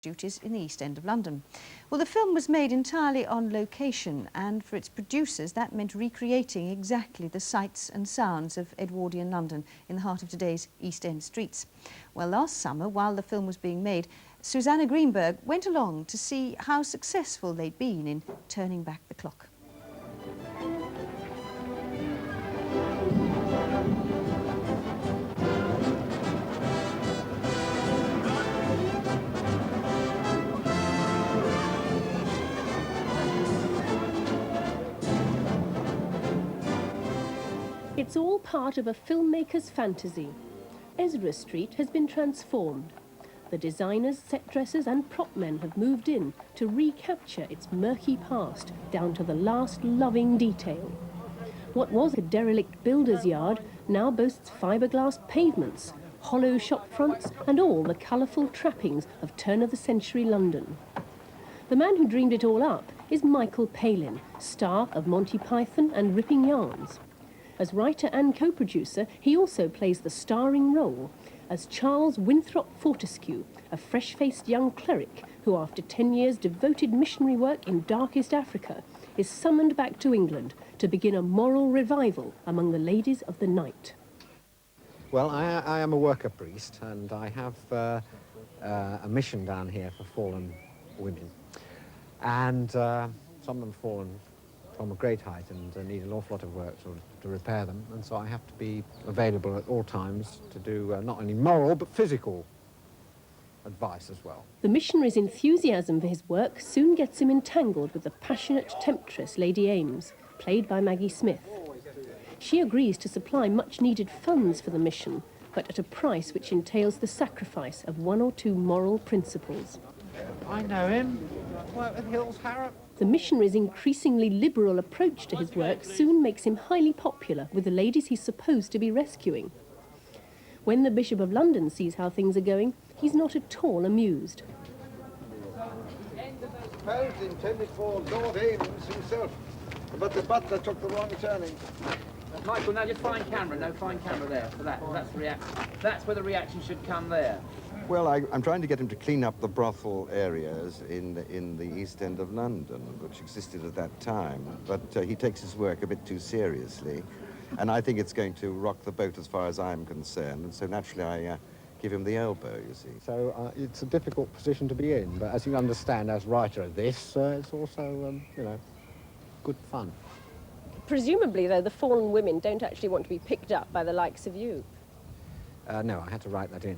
duties in the East End of London. Well, the film was made entirely on location, and for its producers that meant recreating exactly the sights and sounds of Edwardian London in the heart of today's East End streets. Well, last summer, while the film was being made, Susanna Greenberg went along to see how successful they'd been in turning back the clock. It's all part of a filmmaker's fantasy. Ezra Street has been transformed. The designers, set dressers and prop men have moved in to recapture its murky past down to the last loving detail. What was a derelict builder's yard now boasts fiberglass pavements, hollow shop fronts and all the colourful trappings of turn-of-the-century London. The man who dreamed it all up is Michael Palin, star of Monty Python and Ripping Yarns. As writer and co-producer, he also plays the starring role as Charles Winthrop Fortescue, a fresh-faced young cleric who, after 10 years' devoted missionary work in darkest Africa, is summoned back to England to begin a moral revival among the ladies of the night. Well, I am a worker priest, and I have a mission down here for fallen women. And some of them fallen from a great height and need an awful lot of work to repair them, and so I have to be available at all times to do not only moral but physical advice as well. The missionary's enthusiasm for his work soon gets him entangled with the passionate temptress Lady Ames, played by Maggie Smith. She agrees to supply much-needed funds for the mission, but at a price which entails the sacrifice of one or two moral principles. I know him. Work with Hills Harrop. The missionary's increasingly liberal approach to his work soon makes him highly popular with the ladies he's supposed to be rescuing. When the Bishop of London sees how things are going, he's not at all amused. Post intended for Lord Ames himself, but the butler took the wrong turning. Michael, now just fine camera, no fine camera there for that. That's the reaction. That's where the reaction should come there. Well, I'm trying to get him to clean up the brothel areas in the East End of London, which existed at that time. But he takes his work a bit too seriously, and I think it's going to rock the boat as far as I'm concerned. And so naturally, I give him the elbow. You see. So it's a difficult position to be in, but as you understand, as writer of this, it's also you know, good fun. Presumably, though, the fallen women don't actually want to be picked up by the likes of you. No, I had to write that in.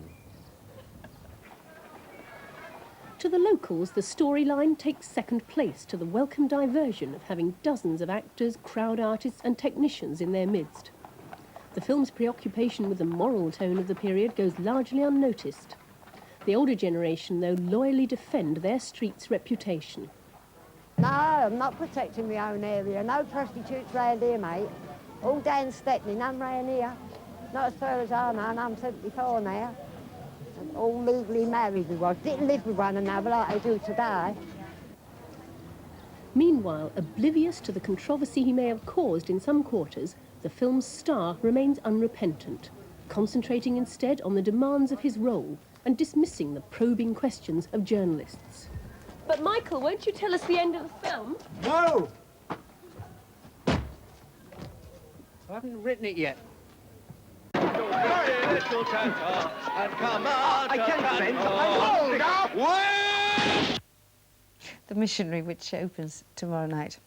To the locals, the storyline takes second place to the welcome diversion of having dozens of actors, crowd artists and technicians in their midst. The film's preoccupation with the moral tone of the period goes largely unnoticed. The older generation, though, loyally defend their street's reputation. No, I'm not protecting my own area. No prostitutes round here, mate. All down Stepney, none round here. Not as far as I know, and I'm 74 now. And all legally married we was. Didn't live with one another like they do today. Meanwhile, oblivious to the controversy he may have caused in some quarters, the film's star remains unrepentant, concentrating instead on the demands of his role and dismissing the probing questions of journalists. But, Michael, won't you tell us the end of the film? No! I haven't written it yet. I can't hold up! The Missionary, which opens tomorrow night.